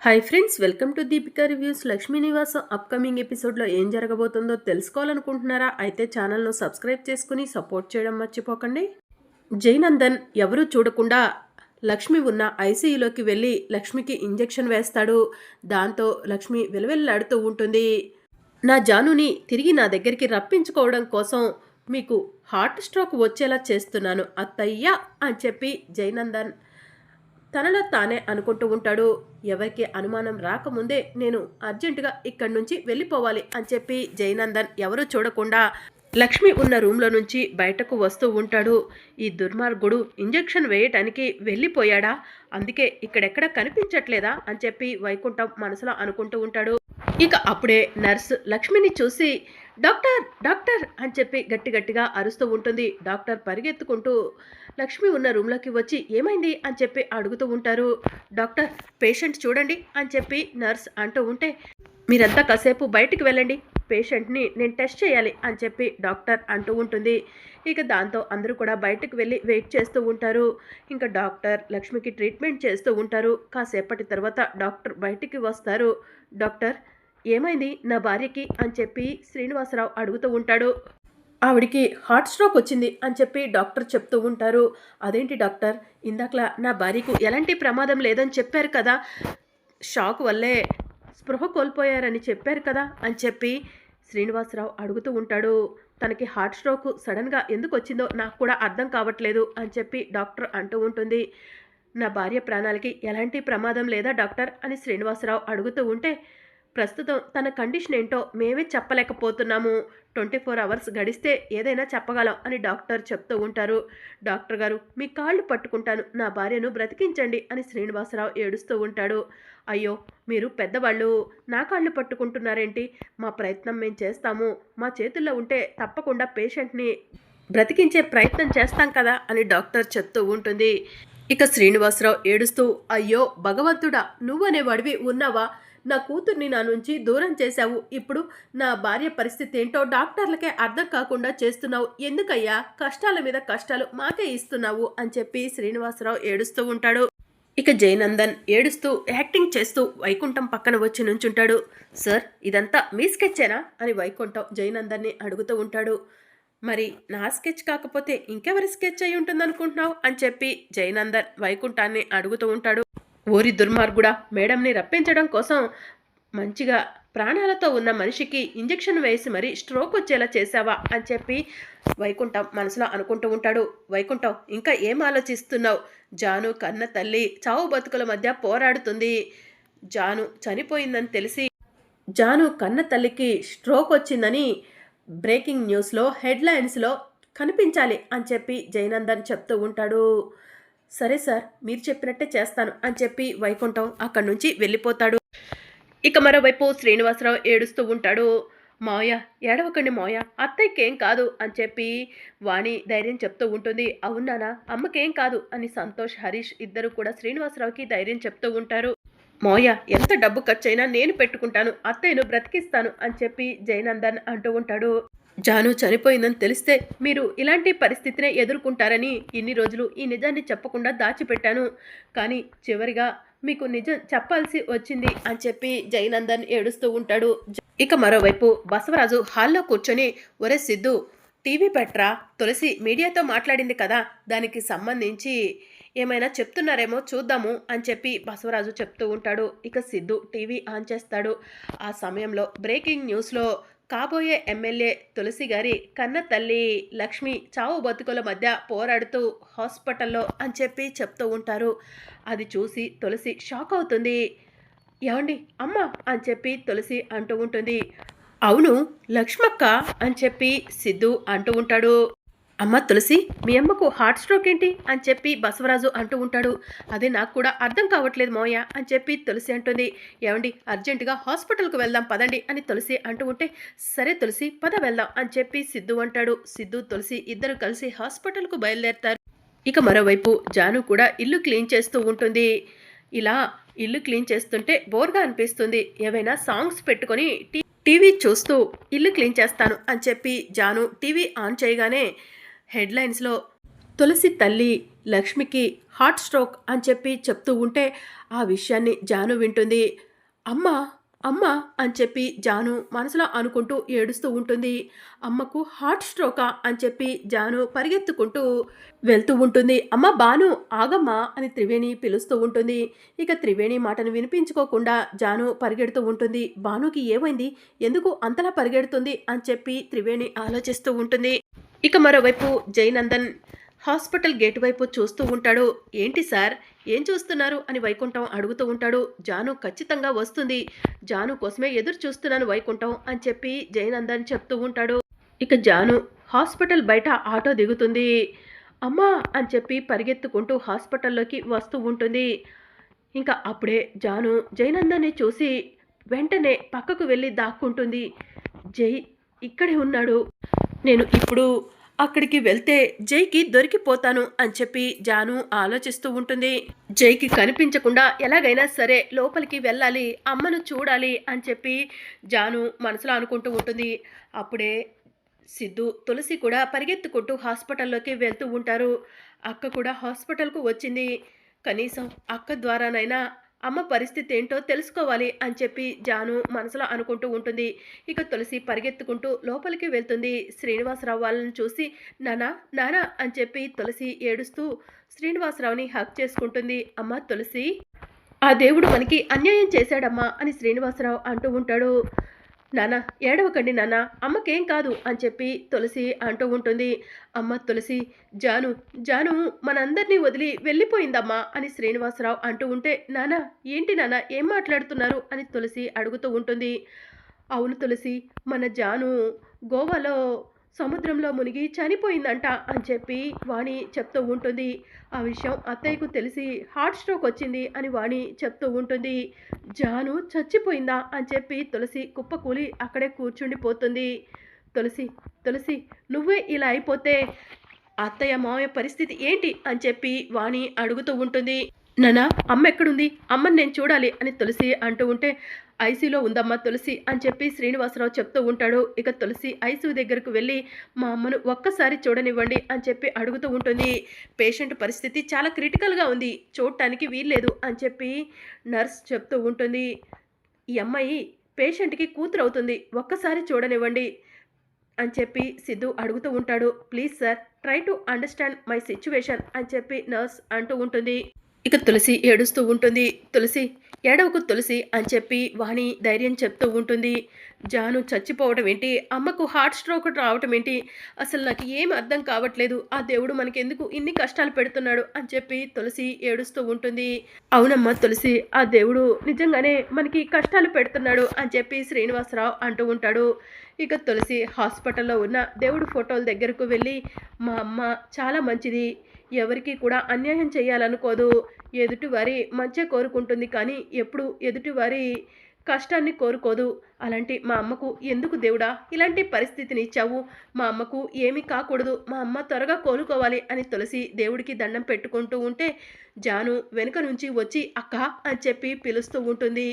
Hi friends, welcome to Deepika reviews. Lakshmi నివాసం upcoming ఎపిసోడ్లో ఏం జరగబోతుందో తెలుసుకోవాలనుకుంటున్నారా? అయితే ఛానల్ను సబ్స్క్రైబ్ చేసుకుని సపోర్ట్ చేయడం మర్చిపోకండి. జయనందన్ ఎవరూ చూడకుండా లక్ష్మి ఉన్న ఐసీయూలోకి వెళ్ళి లక్ష్మికి ఇంజెక్షన్ వేస్తాడు. దాంతో లక్ష్మి వెలవెల్లాడుతూ ఉంటుంది. నా జానుని తిరిగి నా దగ్గరికి రప్పించుకోవడం కోసం మీకు హార్ట్ స్ట్రోక్ వచ్చేలా చేస్తున్నాను అత్తయ్య అని చెప్పి జయనందన్ తనలో తానే అనుకుంటూ ఉంటాడు. ఎవరికి అనుమానం రాకముందే నేను అర్జెంటుగా ఇక్కడి నుంచి వెళ్ళిపోవాలి అని చెప్పి జయనందన్ ఎవరూ చూడకుండా లక్ష్మి ఉన్న రూమ్లో నుంచి బయటకు వస్తూ ఉంటాడు. ఈ దుర్మార్గుడు ఇంజెక్షన్ వేయటానికి వెళ్ళిపోయాడా, అందుకే ఇక్కడెక్కడ కనిపించట్లేదా అని చెప్పి వైకుంఠం మనసులో అనుకుంటూ ఉంటాడు. ఇక అప్పుడే నర్సు లక్ష్మిని చూసి డాక్టర్ డాక్టర్ అని చెప్పి గట్టిగా అరుస్తూ ఉంటుంది. డాక్టర్ పరిగెత్తుకుంటూ లక్ష్మి ఉన్న రూమ్లోకి వచ్చి ఏమైంది అని చెప్పి అడుగుతూ ఉంటారు. డాక్టర్ పేషెంట్ చూడండి అని చెప్పి నర్స్ అంటూ ఉంటే మీరంతా కాసేపు బయటికి వెళ్ళండి, పేషెంట్ని నేను టెస్ట్ చేయాలి అని చెప్పి డాక్టర్ అంటూ ఉంటుంది. ఇక దాంతో అందరూ కూడా బయటకు వెళ్ళి వెయిట్ చేస్తూ ఉంటారు. ఇంకా డాక్టర్ లక్ష్మికి ట్రీట్మెంట్ చేస్తూ ఉంటారు. కాసేపటి తర్వాత డాక్టర్ బయటికి వస్తారు. డాక్టర్ ఏమైంది నా భార్యకి అని చెప్పి శ్రీనివాసరావు అడుగుతూ ఉంటాడు. ఆవిడికి హార్ట్ స్ట్రోక్ వచ్చింది అని చెప్పి డాక్టర్ చెప్తూ ఉంటారు. అదేంటి డాక్టర్, ఇందాకలా నా భార్యకు ఎలాంటి ప్రమాదం లేదని చెప్పారు కదా, షాక్ వల్లే స్పృహ కోల్పోయారని చెప్పారు కదా అని చెప్పి శ్రీనివాసరావు అడుగుతూ ఉంటాడు. తనకి హార్ట్ స్ట్రోక్ సడన్గా ఎందుకు వచ్చిందో నాకు కూడా అర్థం కావట్లేదు అని చెప్పి డాక్టర్ అంటూ ఉంటుంది. నా భార్య ప్రాణాలకి ఎలాంటి ప్రమాదం లేదా డాక్టర్ అని శ్రీనివాసరావు అడుగుతూ ఉంటే ప్రస్తుతం తన కండిషన్ ఏంటో మేమే చెప్పలేకపోతున్నాము, 24 అవర్స్ గడిస్తే ఏదైనా చెప్పగలం అని డాక్టర్ చెప్తూ ఉంటారు. డాక్టర్ గారు మీ కాళ్ళు పట్టుకుంటాను, నా భార్యను బ్రతికించండి అని శ్రీనివాసరావు ఏడుస్తూ ఉంటాడు. అయ్యో మీరు పెద్దవాళ్ళు, నా కాళ్ళు పట్టుకుంటున్నారేంటి, మా ప్రయత్నం మేము చేస్తాము, మా చేతుల్లో ఉంటే తప్పకుండా పేషెంట్ని బ్రతికించే ప్రయత్నం చేస్తాం కదా అని డాక్టర్ చెప్తూ ఉంటుంది. ఇక శ్రీనివాసరావు ఏడుస్తూ అయ్యో భగవంతుడా, నువ్వనేవాడివి ఉన్నావా, నా కూతుర్ని నా నుంచి దూరం చేశావు, ఇప్పుడు నా భార్య పరిస్థితి ఏంటో డాక్టర్లకే అర్థం కాకుండా చేస్తున్నావు, ఎందుకయ్యా కష్టాల మీద కష్టాలు మాకే ఇస్తున్నావు అని చెప్పి శ్రీనివాసరావు ఏడుస్తూ ఉంటాడు. ఇక జయనందన్ ఏడుస్తూ యాక్టింగ్ చేస్తూ వైకుంఠం పక్కన వచ్చి నుంచుంటాడు. సార్ ఇదంతా మీ స్కెచ్చేనా అని వైకుంఠం జయనందన్ని అడుగుతూ ఉంటాడు. మరి నా స్కెచ్ కాకపోతే ఇంకెవరి స్కెచ్ అయి ఉంటుందనుకుంటున్నావు అని చెప్పి జయనందన్ వైకుంఠాన్ని అడుగుతూ ఉంటాడు. ఓరి దుర్మార్గుడా, మేడంని రప్పించడం కోసం మంచిగా ప్రాణాలతో ఉన్న మనిషికి ఇంజెక్షన్ వేసి మరీ స్ట్రోక్ వచ్చేలా చేశావా అని చెప్పి వైకుంఠం మనసులో అనుకుంటూ ఉంటాడు. వైకుంఠం ఇంకా ఏం ఆలోచిస్తున్నావు, జాను కన్న తల్లి చావు బతుకుల మధ్య పోరాడుతుంది, జాను చనిపోయిందని తెలిసి జాను కన్న తల్లికి స్ట్రోక్ వచ్చిందని బ్రేకింగ్ న్యూస్లో హెడ్లైన్స్లో కనిపించాలి అని చెప్పి జయనందన్ చెప్తూ ఉంటాడు. సరే సార్ మీరు చెప్పినట్టే చేస్తాను అని చెప్పి వైకుంఠం అక్కడి నుంచి వెళ్ళిపోతాడు. ఇక మరోవైపు శ్రీనివాసరావు ఏడుస్తూ ఉంటాడు. మావయ్య ఏడవకండి మావయ్య, అత్తయ్యకేం కాదు అని చెప్పి వాణి ధైర్యం చెప్తూ ఉంటుంది. అవునానా, అమ్మకేం కాదు అని సంతోష్ హరీష్ ఇద్దరు కూడా శ్రీనివాసరావుకి ధైర్యం చెప్తూ ఉంటారు. మావయ్య ఎంత డబ్బు ఖర్చైనా నేను పెట్టుకుంటాను, అత్తయ్యను బ్రతికిస్తాను అని చెప్పి జయనందన్ అంటూ ఉంటాడు. జాను చనిపోయిందని తెలిస్తే మీరు ఇలాంటి పరిస్థితినే ఎదుర్కొంటారని ఇన్ని రోజులు ఈ నిజాన్ని చెప్పకుండా దాచిపెట్టాను, కానీ చివరిగా మీకు నిజం చెప్పాల్సి వచ్చింది అని చెప్పి జయనందన్ ఏడుస్తూ ఉంటాడు. ఇక మరోవైపు బసవరాజు హాల్లో కూర్చొని ఒరే సిద్ధు టీవీ పెట్టరా, తులసి మీడియాతో మాట్లాడింది కదా, దానికి సంబంధించి ఏమైనా చెప్తున్నారేమో చూద్దాము అని చెప్పి బసవరాజు చెప్తూ ఉంటాడు. ఇక సిద్ధు టీవీ ఆన్ చేస్తాడు. ఆ సమయంలో బ్రేకింగ్ న్యూస్లో కాబోయే ఎమ్మెల్యే తులసి గారి కన్న తల్లి లక్ష్మి చావు బతుకుల మధ్య పోరాడుతూ హాస్పిటల్లో అని చెప్పి చెప్తూ ఉంటారు. అది చూసి తులసి షాక్ అవుతుంది. ఏమండి అమ్మ అని చెప్పి తులసి అంటూ ఉంటుంది. అవును లక్ష్మక్క అని చెప్పి సిద్ధు అంటూ ఉంటాడు. అమ్మ తులసి మీ అమ్మకు హార్ట్ స్ట్రోక్ ఏంటి అని చెప్పి బసవరాజు అంటూ ఉంటాడు. అదే నాకు కూడా అర్థం కావట్లేదు మోయ అని చెప్పి తులసి అంటుంది. ఏమండి అర్జెంటుగా హాస్పిటల్కి వెళ్దాం పదండి అని తులసి అంటూ ఉంటే సరే తులసి పద వెళ్దాం అని చెప్పి సిద్ధు అంటాడు. సిద్ధు తులసి ఇద్దరు కలిసి హాస్పిటల్కు బయలుదేరతారు. ఇక మరోవైపు జాను కూడా ఇల్లు క్లీన్ చేస్తూ ఉంటుంది. ఇలా ఇల్లు క్లీన్ చేస్తుంటే బోర్గా అనిపిస్తుంది, ఏవైనా సాంగ్స్ పెట్టుకొని టీవీ చూస్తూ ఇల్లు క్లీన్ చేస్తాను అని చెప్పి జాను టీవీ ఆన్ చేయగానే హెడ్లైన్స్లో తులసి తల్లి లక్ష్మికి హార్ట్ స్ట్రోక్ అని చెప్పి చెప్తూ ఉంటే ఆ విషయాన్ని జాను వింటుంది. అమ్మ అమ్మ అని చెప్పి జాను మనసులో అనుకుంటూ ఏడుస్తూ ఉంటుంది. అమ్మకు హార్ట్ స్ట్రోకా అని చెప్పి జాను పరిగెత్తుకుంటూ వెళ్తూ ఉంటుంది. అమ్మ బాను ఆగమ్మా అని త్రివేణి పిలుస్తూ ఉంటుంది. ఇక త్రివేణి మాటను వినిపించుకోకుండా జాను పరిగెడుతూ ఉంటుంది. బానుకి ఏమైంది, ఎందుకు అంతలా పరిగెడుతుంది అని చెప్పి త్రివేణి ఆలోచిస్తూ ఉంటుంది. ఇక మరోవైపు జయనందన్ హాస్పిటల్ గేటు వైపు చూస్తూ ఉంటాడు. ఏంటి సార్, ఏం చూస్తున్నారు అని వైకుంఠం అడుగుతూ ఉంటాడు. జాను ఖచ్చితంగా వస్తుంది, జాను కోసమే ఎదురు చూస్తున్నాను వైకుంఠం అని చెప్పి జయనందన్ చెప్తూ ఉంటాడు. ఇక జాను హాస్పిటల్ బయట ఆటో దిగుతుంది. అమ్మా అని చెప్పి పరిగెత్తుకుంటూ హాస్పిటల్లోకి వస్తూ ఉంటుంది. ఇంకా అప్పుడే జాను జయనందన్ని చూసి వెంటనే పక్కకు వెళ్ళి దాక్కుంటుంది. జై ఇక్కడే ఉన్నాడు, నేను ఇప్పుడు అక్కడికి వెళ్తే జైకి దొరికిపోతాను అని చెప్పి జాను ఆలోచిస్తూ ఉంటుంది. జైకి కనిపించకుండా ఎలాగైనా సరే లోపలికి వెళ్ళాలి, అమ్మను చూడాలి అని చెప్పి జాను మనసులో అనుకుంటూ ఉంటుంది. అప్పుడే సిద్ధు తులసి కూడా పరిగెత్తుకుంటూ హాస్పిటల్లోకి వెళ్తూ ఉంటారు. అక్క కూడా హాస్పిటల్కు వచ్చింది, కనీసం అక్క ద్వారానైనా అమ్మ పరిస్థితి ఏంటో తెలుసుకోవాలి అని చెప్పి జాను మనసులో అనుకుంటూ ఉంటుంది. ఇక తులసి పరిగెత్తుకుంటూ లోపలికి వెళ్తుంది. శ్రీనివాసరావు వాళ్ళని చూసి నానా నానా అని చెప్పి తులసి ఏడుస్తూ శ్రీనివాసరావుని హక్ చేసుకుంటుంది. అమ్మ తులసి, ఆ దేవుడు మనకి అన్యాయం చేశాడమ్మా అని శ్రీనివాసరావు అంటూ ఉంటాడు. నాన్న ఏడవకండి నాన్న, అమ్మకేం కాదు అని చెప్పి తులసి అంటూ ఉంటుంది. అమ్మ తులసి, జాను జాను మనందరినీ వదిలి వెళ్ళిపోయిందమ్మా అని శ్రీనివాసరావు అంటూ ఉంటే, నాన్న ఏంటి నాన్న ఏం మాట్లాడుతున్నారు అని తులసి అడుగుతూ ఉంటుంది. అవును తులసి, మన జాను గోవాలో సముద్రంలో మునిగి చనిపోయిందంట అని చెప్పి వాణి చెప్తూ ఉంటుంది. ఆ విషయం అత్తయ్యకు తెలిసి హార్ట్ స్ట్రోక్ వచ్చింది అని వాణి చెప్తూ ఉంటుంది. జాను చచ్చిపోయిందా అని చెప్పి తులసి కుప్పకూలి అక్కడే కూర్చుండిపోతుంది. తులసి తులసి నువ్వే ఇలా అయిపోతే అత్తయ్య మావయ్య పరిస్థితి ఏంటి అని చెప్పి వాణి అడుగుతూ ఉంటుంది. నానా అమ్మ ఎక్కడుంది, అమ్మని నేను చూడాలి అని తులసి అంటూ ఉంటే, ఐసీలో ఉందమ్మా తులసి అని చెప్పి శ్రీనివాసరావు చెప్తూ ఉంటాడు. ఇక తులసి ఐసీ దగ్గరకు వెళ్ళి మా అమ్మను ఒక్కసారి చూడనివ్వండి అని చెప్పి అడుగుతూ ఉంటుంది. పేషెంట్ పరిస్థితి చాలా క్రిటికల్గా ఉంది, చూడటానికి వీల్లేదు అని చెప్పి నర్స్ చెప్తూ ఉంటుంది. ఈ అమ్మాయి పేషెంట్కి కూతురు అవుతుంది, ఒక్కసారి చూడనివ్వండి అని చెప్పి సిద్ధు అడుగుతూ ఉంటాడు. Please sir, try to understand my situation అని చెప్పి నర్స్ అంటూ ఉంటుంది. ఇక తులసి ఏడుస్తూ ఉంటుంది. తులసి ఏడవకు తులసి అని చెప్పి వాణి ధైర్యం చెప్తూ ఉంటుంది. జాను చచ్చిపోవడం ఏంటి, అమ్మకు హార్ట్ స్ట్రోక్ రావటం ఏంటి, అసలు నాకు ఏం అర్థం కావట్లేదు, ఆ దేవుడు మనకెందుకు ఇన్ని కష్టాలు పెడుతున్నాడు అని చెప్పి తులసి ఏడుస్తూ ఉంటుంది. అవునమ్మా తులసి, ఆ దేవుడు నిజంగానే మనకి కష్టాలు పెడుతున్నాడు అని చెప్పి శ్రీనివాసరావు అంటూ ఉంటాడు. ఇక తులసి హాస్పిటల్లో ఉన్న దేవుడు ఫోటోల దగ్గరకు వెళ్ళి, మా అమ్మ చాలా మంచిది, ఎవరికి కూడా అన్యాయం చేయాలనుకోదు, ఎదుటివారి మంచే కోరుకుంటుంది, కానీ ఎప్పుడు ఎదుటివారి కష్టాన్ని కోరుకోదు. అలాంటి మా అమ్మకు ఎందుకు దేవుడా ఇలాంటి పరిస్థితిని ఇచ్చావు, మా అమ్మకు ఏమీ కాకూడదు, మా అమ్మ త్వరగా కోలుకోవాలి అని తులసి దేవుడికి దండం పెట్టుకుంటూ ఉంటే, జాను వెనుక నుంచి వచ్చి అక్క అని చెప్పి పిలుస్తూ ఉంటుంది.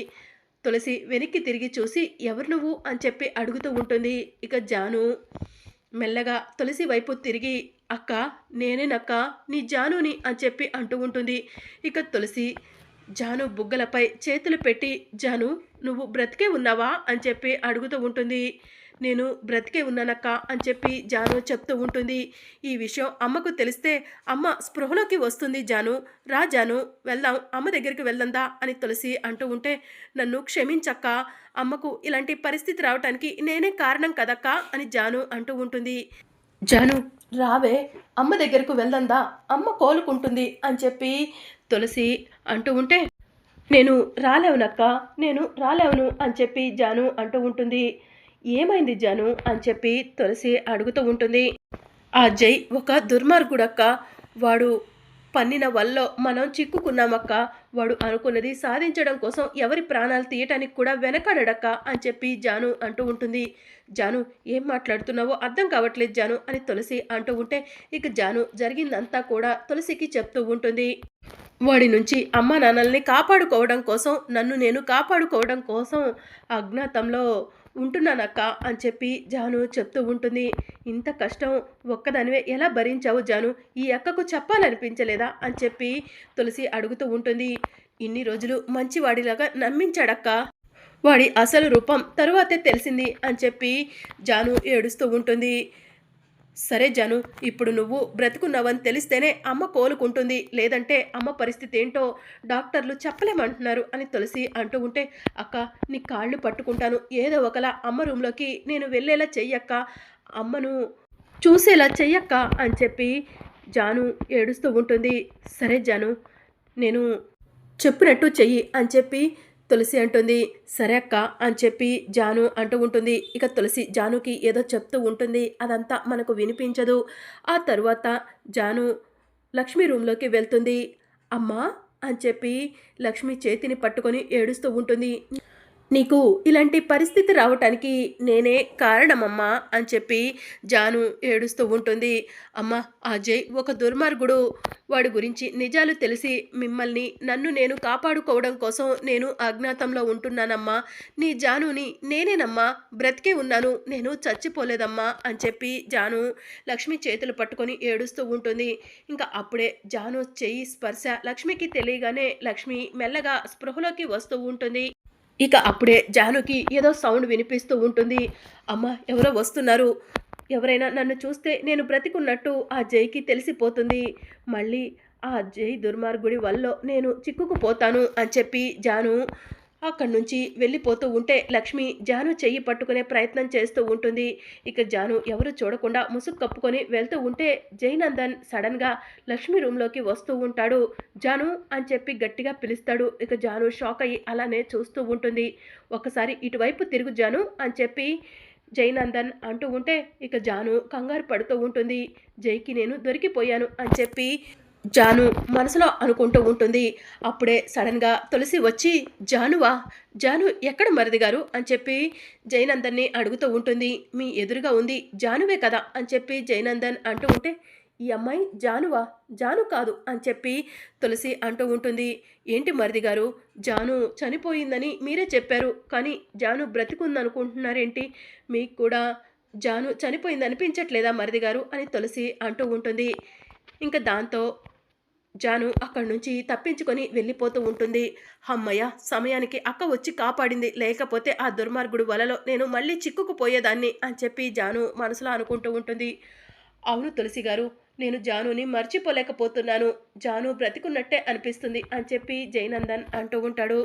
తులసి వెనక్కి తిరిగి చూసి ఎవరు నువ్వు అని చెప్పి అడుగుతూ ఉంటుంది. ఇక జాను మెల్లగా తులసి వైపు తిరిగి అక్క నేనేనక్క నీ జానుని అని చెప్పి అంటూ ఉంటుంది. ఇక తులసి జాను బుగ్గలపై చేతులు పెట్టి, జాను నువ్వు బ్రతికే ఉన్నావా అని చెప్పి అడుగుతూ ఉంటుంది. నేను బ్రతికే ఉన్నానక్క అని చెప్పి జాను చెప్తూ ఉంటుంది. ఈ విషయం అమ్మకు తెలిస్తే అమ్మ స్పృహలోకి వస్తుంది, జాను రా జాను వెళ్దాం, అమ్మ దగ్గరికి వెళ్దాందా అని తులసి అంటూ ఉంటే, నన్ను క్షమించక్క, అమ్మకు ఇలాంటి పరిస్థితి రావటానికి నేనే కారణం కదక్క అని జాను అంటూ ఉంటుంది. జాను రావే, అమ్మ దగ్గరకు వెళ్దందా, అమ్మ కోలుకుంటుంది అని చెప్పి తులసి అంటూ ఉంటే, నేను రాలేవునక్క, నేను రాలేవును అని చెప్పి జాను అంటూ ఉంటుంది. ఏమైంది జాను అని చెప్పి తులసి అడుగుతూ ఉంటుంది. ఆ జై ఒక దుర్మార్గుడక్క, వాడు పన్నిన వల్లో మనం చిక్కుకున్నామక్క, వాడు అనుకున్నది సాధించడం కోసం ఎవరి ప్రాణాలు తీయటానికి కూడా వెనకాడడక్క అని చెప్పి జాను అంటూ ఉంటుంది. జాను ఏం మాట్లాడుతున్నావో అర్థం కావట్లేదు జాను అని తులసి అంటూ ఉంటే, ఇక జాను జరిగిందంతా కూడా తులసికి చెప్తూ ఉంటుంది. వాడి నుంచి అమ్మా నాన్నల్ని కాపాడుకోవడం కోసం, నన్ను నేను కాపాడుకోవడం కోసం అజ్ఞాతంలో ఉంటున్నానక్క అని చెప్పి జాను చెప్తూ ఉంటుంది. ఇంత కష్టం ఒక్కదానివే ఎలా భరించావు జాను? ఈ అక్కకు చెప్పాలనిపించలేదా అని చెప్పి తులసి అడుగుతూ ఉంటుంది. ఇన్ని రోజులు మంచివాడిలాగా నమ్మించాడక్క, వాడి అసలు రూపం తరువాతే తెలిసింది అని చెప్పి జాను ఏడుస్తూ ఉంటుంది. సరే జాను, ఇప్పుడు నువ్వు బ్రతుకున్నావని తెలిస్తేనే అమ్మ కోలుకుంటుంది, లేదంటే అమ్మ పరిస్థితి ఏంటో డాక్టర్లు చెప్పలేమంటున్నారు అని తులసి అంటూ ఉంటే, అక్క నీ కాళ్ళు పట్టుకుంటాను, ఏదో ఒకలా అమ్మ రూమ్లోకి నేను వెళ్ళేలా చెయ్యక్క, అమ్మను చూసేలా చెయ్యక్క అని చెప్పి జాను ఏడుస్తూ ఉంటుంది. సరే జాను, నేను చెప్పినట్టు చెయ్యి అని చెప్పి తులసి అంటుంది. సరే అక్క అని చెప్పి జాను అంటూ ఉంటుంది. ఇక తులసి జానుకి ఏదో చెప్తూ ఉంటుంది, అదంతా మనకు వినిపించదు. ఆ తరువాత జాను లక్ష్మి రూమ్లోకి వెళ్తుంది. అమ్మా అని చెప్పి లక్ష్మి చేతిని పట్టుకొని ఏడుస్తూ ఉంటుంది. నీకు ఇలాంటి పరిస్థితి రావటానికి నేనే కారణమమ్మా అని చెప్పి జాను ఏడుస్తూ ఉంటుంది. అమ్మ, ఆ జై ఒక దుర్మార్గుడు, వాడి గురించి నిజాలు తెలిసి మిమ్మల్ని నన్ను నేను కాపాడుకోవడం కోసం నేను అజ్ఞాతంలో ఉంటున్నానమ్మా. నీ జానుని నేనేనమ్మా, బ్రతికే ఉన్నాను, నేను చచ్చిపోలేదమ్మా అని చెప్పి జాను లక్ష్మి చేతులు పట్టుకొని ఏడుస్తూ ఉంటుంది. ఇంకా అప్పుడే జాను చెయ్యి స్పర్శ లక్ష్మికి తెలియగానే లక్ష్మి మెల్లగా స్పృహలోకి వస్తూ ఉంటుంది. ఇక అప్పుడే జానుకి ఏదో సౌండ్ వినిపిస్తూ ఉంటుంది. అమ్మ, ఎవరో వస్తున్నారు, ఎవరైనా నన్ను చూస్తే నేను బ్రతికున్నట్టు ఆ జైకి తెలిసిపోతుంది, మళ్ళీ ఆ జై దుర్మార్గుడి వల్ల నేను చిక్కుకుపోతాను అని చెప్పి జాను అక్కడి నుంచి వెళ్ళిపోతూ ఉంటే లక్ష్మి జాను చెయ్యి పట్టుకునే ప్రయత్నం చేస్తూ ఉంటుంది. ఇక జాను ఎవరు చూడకుండా ముసుగు కప్పుకొని వెళ్తూ ఉంటే జైనందన్ సడన్గా లక్ష్మి రూమ్లోకి వస్తూ ఉంటాడు. జాను అని చెప్పి గట్టిగా పిలుస్తాడు. ఇక జాను షాక్ అయ్యి అలానే చూస్తూ ఉంటుంది. ఒకసారి ఇటువైపు తిరుగు జాను అని చెప్పి జైనందన్ అంటూ ఉంటే ఇక జాను కంగారు పడుతూ ఉంటుంది. జైకి నేను దొరికిపోయాను అని చెప్పి జాను మనసులో అనుకుంటూ ఉంటుంది. అప్పుడే సడన్గా తులసి వచ్చి, జానువా, జాను ఎక్కడ మరిది గారు అని చెప్పి జైనందన్ని అడుగుతూ ఉంటుంది. మీ ఎదురుగా ఉంది జానువే కదా అని చెప్పి జైనందన్ అంటూ ఉంటే, ఈ అమ్మాయి జానువా, జాను కాదు అని చెప్పి తులసి అంటూ ఉంటుంది. ఏంటి మరిది గారు, జాను చనిపోయిందని మీరే చెప్పారు, కానీ జాను బ్రతికుందనుకుంటున్నారేంటి? మీకు కూడా జాను చనిపోయింది అనిపించట్లేదా మరిది గారు అని తులసి అంటూ ఉంటుంది. ఇంకా దాంతో జాను అక్కడి నుంచి తప్పించుకొని వెళ్ళిపోతూ ఉంటుంది. అమ్మయ్య, సమయానికి అక్క వచ్చి కాపాడింది, లేకపోతే ఆ దుర్మార్గుడు వలలో నేను మళ్ళీ చిక్కుకుపోయేదాన్ని అని చెప్పి జాను మనసులో అనుకుంటూ ఉంటుంది. అవును తులసి గారు, నేను జానుని మర్చిపోలేకపోతున్నాను, జాను బ్రతికున్నట్టే అనిపిస్తుంది అని చెప్పి జైనందన్ అంటూ ఉంటాడు.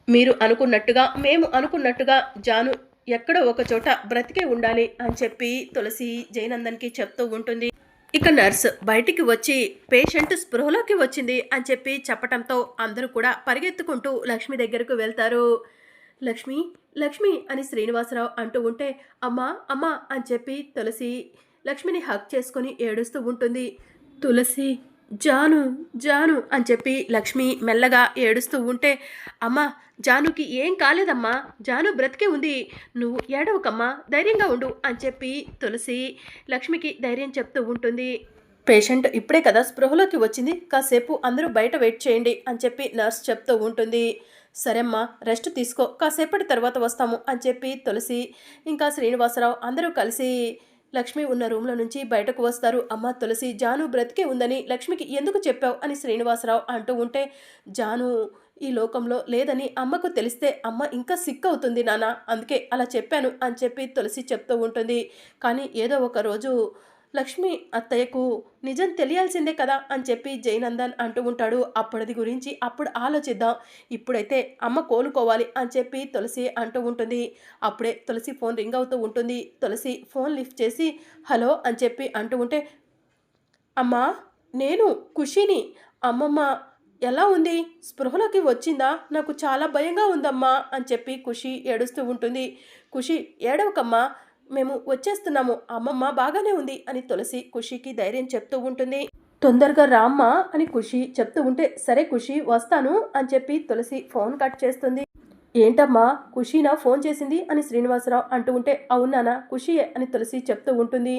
మీరు అనుకున్నట్టుగా, మేము అనుకున్నట్టుగా జాను ఎక్కడో ఒక చోట బ్రతికే ఉండాలి అని చెప్పి తులసి జైనందన్కి చెప్తూ ఉంటుంది. ఇక నర్స్ బయటికి వచ్చి పేషెంట్ స్పృహలోకి వచ్చింది అని చెప్పి చెప్పటంతో అందరూ కూడా పరిగెత్తుకుంటూ లక్ష్మి దగ్గరకు వెళ్తారు. లక్ష్మి, లక్ష్మి అని శ్రీనివాసరావు అంటూ ఉంటే, అమ్మా అమ్మా అని చెప్పి తులసి లక్ష్మిని హక్ చేసుకొని ఏడుస్తూ ఉంటుంది. తులసి, జాను, జాను అని చెప్పి లక్ష్మి మెల్లగా ఏడుస్తూ ఉంటే, అమ్మా జానుకి ఏం కాలేదమ్మా, జాను బ్రతికే ఉంది, నువ్వు ఏడవకమ్మా, ధైర్యంగా ఉండు అని చెప్పి తులసి లక్ష్మికి ధైర్యం చెప్తూ ఉంటుంది. పేషెంట్ ఇప్పుడే కదా స్పృహలోకి వచ్చింది, కాసేపు అందరూ బయట వెయిట్ చేయండి అని చెప్పి నర్స్ చెప్తూ ఉంటుంది. సరేమ్మా, రెస్ట్ తీసుకో, కాసేపటి తర్వాత వస్తాము అని చెప్పి తులసి ఇంకా శ్రీనివాసరావు అందరూ కలిసి లక్ష్మి ఉన్న రూమ్లో నుంచి బయటకు వస్తారు. అమ్మ తులసి, జాను బ్రతికే ఉందని లక్ష్మికి ఎందుకు చెప్పావు అని శ్రీనివాసరావు అంటూ ఉంటే, జాను ఈ లోకంలో లేదని అమ్మకు తెలిస్తే అమ్మ ఇంకా సిక్ అవుతుంది నాన్న, అందుకే అలా చెప్పాను అని చెప్పి తులసి చెప్తూ ఉంటుంది. కానీ ఏదో ఒక రోజు లక్ష్మి అత్తయ్యకు నిజం తెలియాల్సిందే కదా అని చెప్పి జైనందన్ అంటూ ఉంటాడు. అప్పుడది గురించి అప్పుడు ఆలోచిద్దాం, ఇప్పుడైతే అమ్మ కోలుకోవాలి అని చెప్పి తులసి అంటూ ఉంటుంది. అప్పుడే తులసి ఫోన్ రింగ్ అవుతూ ఉంటుంది. తులసి ఫోన్ లిఫ్ట్ చేసి హలో అని చెప్పి అంటూ ఉంటే, అమ్మా నేను ఖుషిని, అమ్మమ్మ ఎలా ఉంది, స్పృహలోకి వచ్చిందా, నాకు చాలా భయంగా ఉందమ్మా అని చెప్పి ఖుషి ఏడుస్తూ ఉంటుంది. ఖుషి ఏడవకమ్మా, మేము వచ్చేస్తున్నాము, అమ్మమ్మ బాగానే ఉంది అని తులసి ఖుషికి ధైర్యం చెప్తూ ఉంటుంది. తొందరగా రామ్మా అని ఖుషి చెప్తూ ఉంటే, సరే ఖుషి వస్తాను అని చెప్పి తులసి ఫోన్ కట్ చేస్తుంది. ఏంటమ్మా ఖుషీనా ఫోన్ చేసింది అని శ్రీనివాసరావు అంటూ ఉంటే, అవునానా ఖుషియే అని తులసి చెప్తూ ఉంటుంది.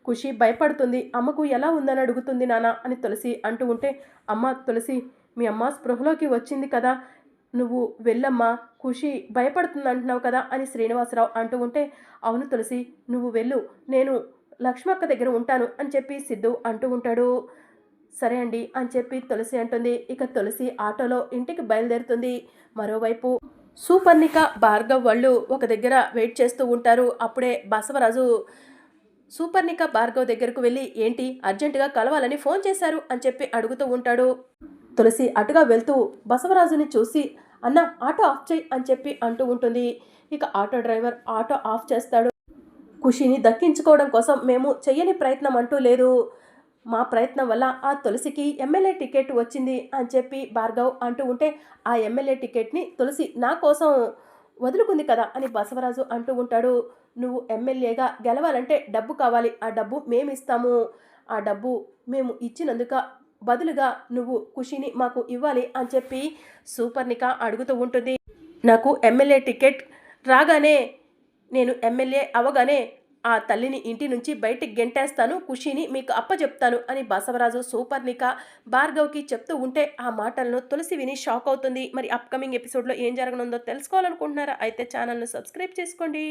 ఖుషి భయపడుతుంది. అమ్మకు ఎలా ఉందని అడుగుతుంది నాన్న అని తులసి అంటూ ఉంటే, అమ్మ తులసి, మీ అమ్మ స్పృహలోకి వచ్చింది కదా, నువ్వు వెళ్ళమ్మా, ఖుషి భయపడుతుంది అంటున్నావు కదా అని శ్రీనివాసరావు అంటూ ఉంటే, అవును తులసి, నువ్వు వెళ్ళు, నేను లక్ష్మక్క దగ్గర ఉంటాను అని చెప్పి సిద్ధు అంటూ ఉంటాడు. సరే అండి అని చెప్పి తులసి అంటుంది. ఇక తులసి ఆటోలో ఇంటికి బయలుదేరుతుంది. మరోవైపు సూపర్ణిక, భార్గవ్ వాళ్ళు ఒక దగ్గర వెయిట్ చేస్తూ ఉంటారు. అప్పుడే బసవరాజు సూపర్ణిక భార్గవ్ దగ్గరకు వెళ్ళి, ఏంటి అర్జెంటుగా కలవాలని ఫోన్ చేశారు అని చెప్పి అడుగుతూ ఉంటాడు. తులసి అటుగా వెళ్తూ బసవరాజుని చూసి, అన్న ఆటో ఆఫ్ చేయి అని చెప్పి అంటూ ఉంటుంది. ఇక ఆటో డ్రైవర్ ఆటో ఆఫ్ చేస్తాడు. ఖుషిని దక్కించుకోవడం కోసం మేము చెయ్యని ప్రయత్నం అంటూ లేదు. మా ప్రయత్నం వల్ల ఆ తులసికి ఎమ్మెల్యే టికెట్ వచ్చింది అని చెప్పి భార్గవ్ అంటూ ఉంటే, ఆ ఎమ్మెల్యే టికెట్ని తులసి నా కోసం వదులుకుంది కదా అని బసవరాజు అంటూ ఉంటాడు. నువ్వు ఎమ్మెల్యేగా గెలవాలంటే డబ్బు కావాలి, ఆ డబ్బు మేమిస్తాము, ఆ డబ్బు మేము ఇచ్చినందుక బదులుగా నువ్వు ఖుషిని మాకు ఇవ్వాలి అని చెప్పి సూపర్ణిక అడుగుతూ ఉంటుంది. నాకు ఎమ్మెల్యే టికెట్ రాగానే, నేను ఎమ్మెల్యే అవగానే ఆ తల్లిని ఇంటి నుంచి బయటికి గెంటేస్తాను, ఖుషిని మీకు అప్పచెప్తాను అని బసవరాజు సూపర్ణిక భార్గవ్కి చెప్తూ ఉంటే, ఆ మాటలను తులసి విని షాక్ అవుతుంది. మరి అప్కమింగ్ ఎపిసోడ్లో ఏం జరగనుందో తెలుసుకోవాలనుకుంటున్నారా? అయితే ఛానల్ను సబ్స్క్రైబ్ చేసుకోండి.